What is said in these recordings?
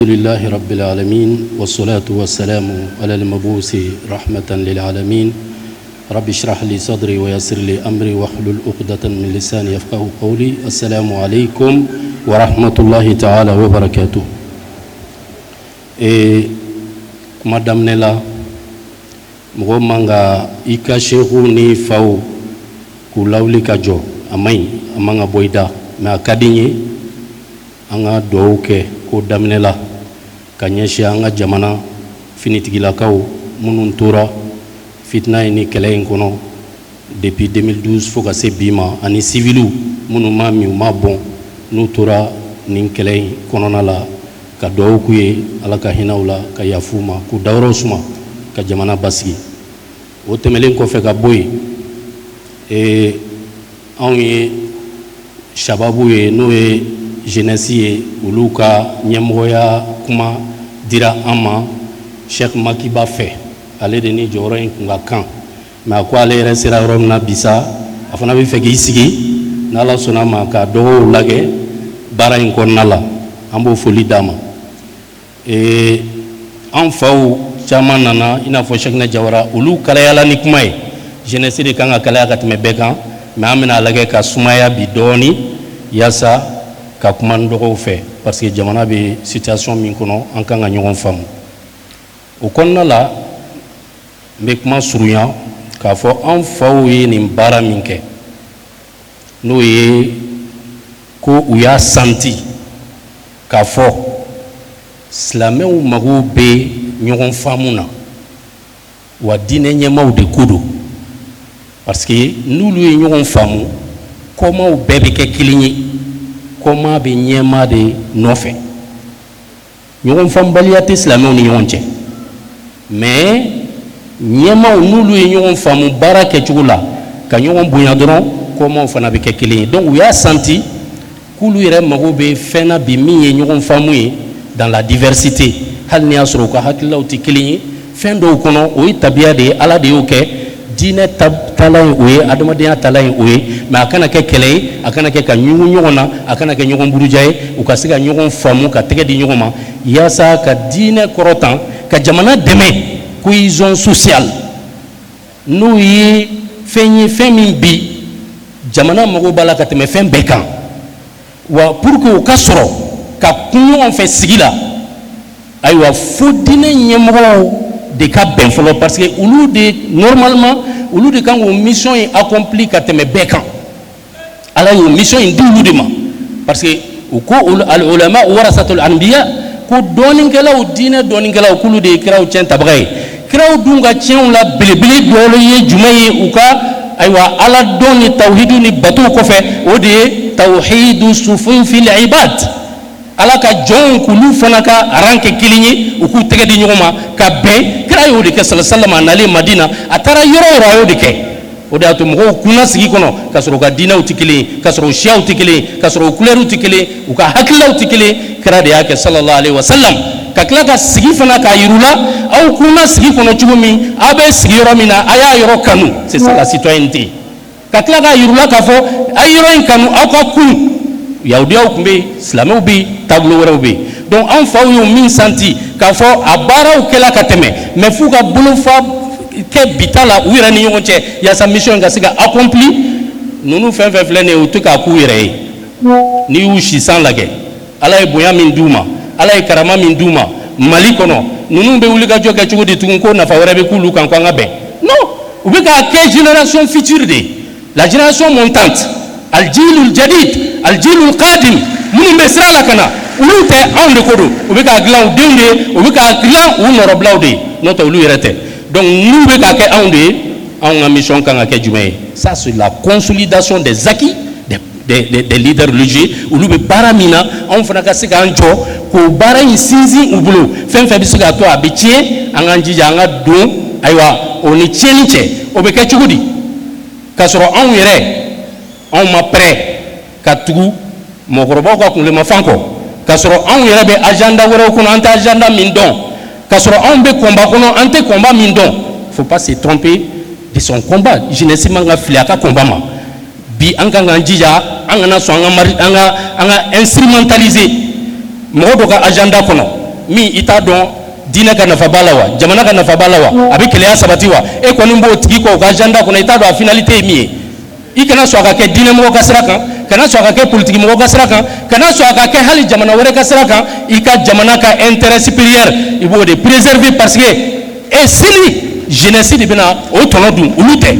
لله رب العالمين والصلاة والسلام على المبعوث رحمة للعالمين رب اشرح لي صدري ويسر لي أمري واحلل عقدة من لساني يفقهوا قولي السلام عليكم ورحمة الله تعالى وبركاته. Madame Nela mgomanga ika shehu ni fau kulawli kajo amai amanga boida na kadinye anga douke ko damnela kanyesha anga jamana finitigila kaw munun tora fitna ni kelen kono depuis 2012 foka se bima ani civilu munu mami ma bon nu tora nin kelen kono nala ka douku ye ala ka hinawla ka yafuma ku dawro suma ka jamana basigi o temelen ko fe ka boy on ye shababu ye no ye jeunesse ye ulu ka ɲɛmɔgɔya kuma dira an ma Cheikh Makiba fɛ ale de ni jɔyɔrɔ in kun ka kan mais a ko ale yɛrɛ sera yɔrɔ min na bisa a fana bɛ fɛ k'i sigi n'Ala sɔnna ma ka dɔgɔw lagɛ baara in kɔnɔna la an b'o foli d'a ma an faw caman nana i n'a fɔ Cheikh Jawara olu kalayala ni kuma ye jeunesse de kan ka kalaya ka tɛmɛ bɛɛ kan mais an bɛna lagɛ ka sumaya bi dɔɔni yasa ka kuma ndɔgɔw fɛ parce que jamana be situation min kɔnɔ an kan ka ɲɔgɔn faamu o kɔnɔna la n bɛ kuma surunya k'a fɔ an faw ye nin baara min kɛ n'o ye ko u y'a santi k'a fɔ silamɛw mago bɛ ɲɔgɔn faamu na wa diinɛ ɲɛmaaw de ko don parce que n'olu ye ɲɔgɔn faamu kɔmaw bɛɛ bɛ kɛ kelen ye kɔma bɛ ɲɛma de nɔfɛ ɲɔgɔn faamubaliya tɛ silamɛw ni ɲɔgɔn cɛ mais ɲɛmaw n'olu ye ɲɔgɔn faamu baara kɛcogo la ka ɲɔgɔn bonya dɔrɔn kɔmaw fana bɛ kɛ kelen ye donc u y'a santi k'olu yɛrɛ mago bɛ fɛn na bi min ye ɲɔgɔn faamu ye dans la diversité hali ni y'a sɔrɔ u ka hakililaw tɛ kelen ye fɛn dɔw kɔnɔ o ye tabiya de ye ala de y'o kɛ diinɛ tala ye o ye adamadenya tala ye o ye mais a kana kɛ kɛlɛ ye a kana kɛ ka ɲugu ɲɔgɔn na a kana kɛ ɲɔgɔn buruja ye u ka se ka ɲɔgɔn faamu ka tɛgɛ di ɲɔgɔn ma yaasa ka diinɛ kɔrɔtan ka jamana dɛmɛ cohésion sociale n'o ye fɛn ye fɛn min bi jamana mago b'a la ka tɛmɛ fɛn bɛɛ kan wa pour que o ka sɔrɔ ka kun ɲɔgɔn fɛ sigi la ayiwa fo diinɛ ɲɛmɔgɔw de ka bɛn fɔlɔ parce que olu de normalement olu de kan k'o mission in accompli ka tɛmɛ bɛɛ kan ala y'o mission in di olu de ma parce que u ko al ulama warasatul anbiya ko dɔɔninkɛlaw diinɛ dɔɔninkɛlaw k'olu de ye kiraw tiɲɛ tabaga ye kiraw dun ka tiɲɛw la belebele dɔ ye jumɛn ye u ka ayiwa ala dɔn ni tawhidu ni batow kɔfɛ o de ye tawhidu sufun fil ibad ala ka jɔnw k'olu fana ka aran kɛ kelen ye u k'u tɛgɛ di ɲɔgɔn ma ka bɛn kira y'o de kɛ salasalama a nalen madina a taara yɔrɔ o yɔrɔ a y'o de kɛ o de y'a to mɔgɔw kunna sigi kɔnɔ k'a sɔrɔ u ka diinɛw tɛ kelen ye k'a sɔrɔ u siyaw tɛ kelen ye k'a sɔrɔ u kulɛriw tɛ kelen ye u ka hakililaw tɛ kelen ye kira de y'a kɛ sallallahu alaihi wa sallam ka tila ka sigi fana k'a yiru la aw kunna sigi kɔnɔ cogo min aw bɛ sigi yɔrɔ min na a y'a yɔrɔ kanu c'est ça la citoyenneté ka tila k'a yiru la k'a fɔ a ye yɔrɔ in kanu aw ka kun yahudiyaw tun bɛ yen silamɛw bɛ yen taabolo wɛrɛw bɛ yen donc an faw y'o min santi k'a fɔ a baaraw kɛla ka tɛmɛ mais f'u ka bolofa kɛ bita la u yɛrɛ ni ɲɔgɔn cɛ yaasa mission ka se ka accompli ninnu fɛn fɛn filɛ nin ye u tɛ k'a k'u yɛrɛ ye n'i y'u sisan lajɛ ala ye bonya min d'u ma ala ye karama min d'u ma mali kɔnɔ ninnu bɛ wulikajɔ kɛ cogo di tugun ko nafa wɛrɛ bɛ k'olu kan ko an ka bɛn non u bɛ k'a kɛ génération future de la génération montante aljilul jadid aljilul qadim minnu bɛ sira la ka na olu tɛ anw de ko don u bɛ k'a dilan u denw de ye u bɛ k'a dilan u nɔrɔbilaw de ye n'o tɛ olu yɛrɛ tɛ donc n'u bɛ k'a kɛ anw de ye anw ka mission kan ka kɛ jumɛn ye ça c'est la consolidation des acquis des leaders religieux olu bɛ baara min na anw fana ka se k'an jɔ k'o baara in sinsin u bolo fɛn fɛn bɛ se k'a to a bɛ tiɲɛ an k'an jija an ka don ayiwa o ni tiɲɛni cɛ o bɛ kɛ cogo di k'a sɔrɔ anw yɛrɛ anw ma prêt ka tugu mɔgɔkɔrɔbaw ka kunlemafan kɔ k'a sɔrɔ anw yɛrɛ bɛ agenda wɛrɛw kɔnɔ an tɛ agenda min dɔn k'a sɔrɔ anw bɛ combat kɔnɔ an tɛ combat min dɔn faut pas se tromper de son combat jeunesse man ka fili a ka combat ma bi an kan k'an jija an kana sɔn an ka instrumentaliser mɔgɔ dɔ ka agenda kɔnɔ mi ita don dina ka nafa bala wa jamana ka nafa bala wa abi keleya sabati wa e ko nimbo tigi ko ga janda ko ita do a finalité mi i kana so ka ke dina mo ka sira kan kana so ka ke politique mo ka sira kan kana so ka ke hali jamana wore ka sira kan i ka jamana ka intérêt supérieur i bo de préserver parce que et sili jeunesse de bina o tono dun ulute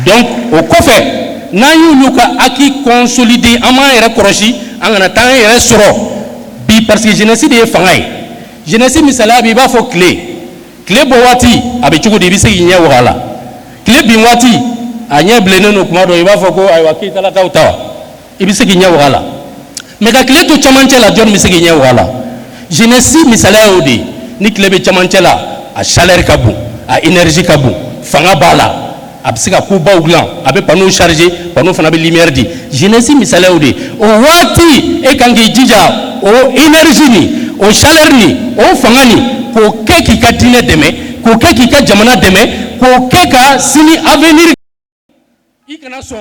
donc au kofé n'a eu le cas acquis consolidé à ma recroché en un temps et restaurant bi parce que jeunesse de fangai jeunesse misala bi ba fo clé boati avec chuko de bise nya wala clé bi wati anya blene no kuma do ba fo ko ay wakita la taw ibise nya wala mais ka clé to chamanche la jon mise nya wala jeunesse misala odi ni clé be chamanche la a chaleur kabu a énergie kabu fanga bala absika ko bawglan abe panneau chargé panneau fana be lumière di jeunesse misala odi o wati e kangi jija o énergie ni o chaleur ni o fanga ni ko keki ka dine deme ko keki ka jamana deme ko keka sini avenir ikana so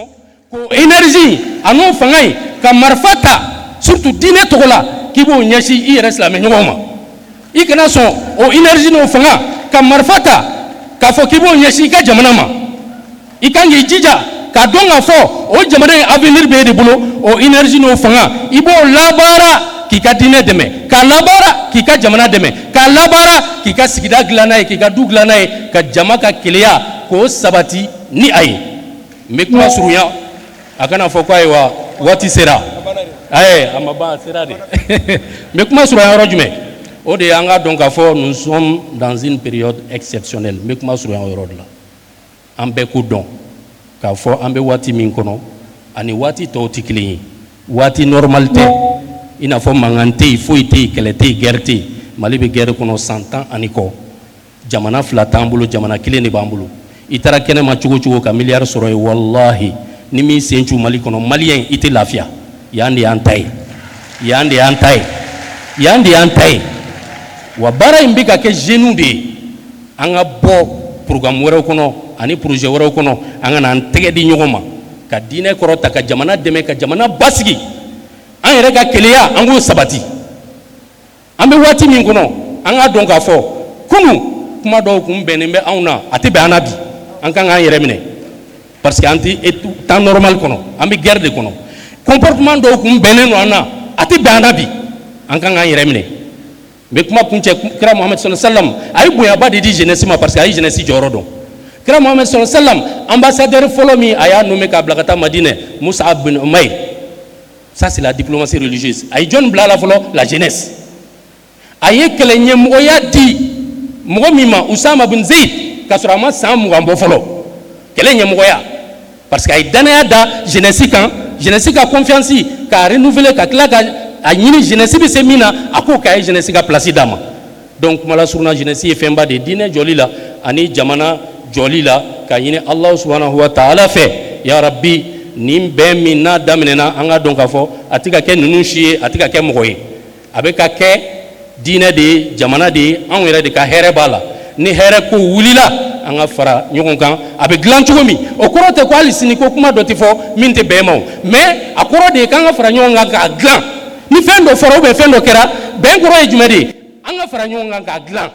ko énergie anu fanga ka marfata surtout dine togola kibo nyashi i islam nyoma ikana so o énergie no fanga ka marfata ka fo kibo nyashi ka jamana ma ikangi jija ka donga fo o jamana avenir be de bulo o énergie no fanga ibo labara ki ka dine deme ka labara ki ka jamana deme ka labara ki ka sigida glanaye ki ka du glanaye ka jama ka keleya ko sabati ni ayi me kuma surunya akana fo ko aywa wati sera amaba sera de me kuma surunya rojume o de anga donc fo nous sommes dans une période exceptionnelle me kuma surunya rod la ambe ku don ka fo ambe wati min kono ani wati to tikli wati normalité ina fo mangante fo ite kelete guerre mali be guerre kono 100 ans aniko jamana flatambulo jamana kileni bambulo itara kene ma chugo ka milliard soro wallahi ni mi senchu mali kono malien ite lafia yandi antai wa bara imbika ke jeune de anga bo programme woro kono ani projet woro kono anga nan tege di nyogoma ka dine korota ka jamana deme ka jamana basigi an yɛrɛ ka keleya an k'o sabati an bɛ waati min kɔnɔ an k'a dɔn k'a fɔ kunu kuma dɔw kun bɛnnen bɛ anw na a tɛ bɛn an na bi an kan k'an yɛrɛ minɛ parce que an tɛ temps normal kɔnɔ an bɛ guerre de kɔnɔ comportement dɔw kun bɛnnen don an na a tɛ bɛn an na bi an kan k'an yɛrɛ minɛ n bɛ kuma kuncɛ kira Muhammed sallallahu alaihi wasallam a ye bonyaba de di jeunesse ma parce que a ye jeunesse jɔyɔrɔ dɔn kira Muhammed sallallahu alaihi wasallam ambassadeur fɔlɔ min a y'a nommé k'a bila ka taa Madinɛ Mus'ab bin Umayr. Ça, c'est la diplomatie religieuse. Aïe John Blala la jeunesse. Aïe Kelenye Moya dit Mogomima Oussama bin Zaid Kasurama Sam Mugambo Folo. Kelenye Moya. Parce qu'aïe Danaya da jeunesse ka confiance ka renouveler ka klaka a yini jeunesse bi semina ako ka jeunesse ka place dama. Donc mala surna jeunesse e femba de dine jolila ani jamana jolila ka yini Allah subhanahu wa ta'ala fait ya Rabbi nim be min na daminena anga donc afo atika ke nunu chie atika ke mogoy abeka ke dine de jamana de an yere de ka here bala ni here ko wulila anga fara nyogon kan abe glan chugomi o korote ko ali sini ko kuma doti fo minte be maw mais akoro de kan fara nyogon ka glan ni fendo foro be fendo kera ben goro e jumedi anga fara nyogon ka glan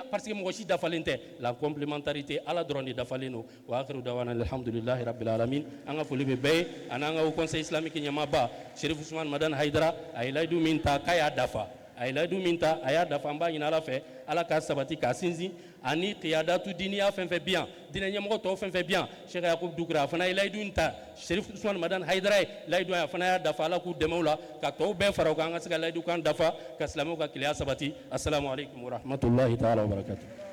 parce que moi aussi dafalente la complémentarité à la drone dafaleno wa akhiru dawana alhamdulillahi rabbil alamin anga foli be bay ananga au conseil islamique nyamaba Cherif Ousmane Madan Haidara ay laydu minta kaya dafa ay laydu minta aya dafa mba ina la fe ala ka sabati ka sinzi ani qiyadatu diniya fait bien dina nyamko to fait bien Cheikh Yacoub Dougra fana ay laydu minta Cherif Ousmane Madan Haidara laydu ya fana ya dafa la ku demawla ka to be faraw ka anga siga laydu kan dafa ka islamu ka kliya sabati assalamu alaikum wa rahmatullahi ta'ala wa barakatuh.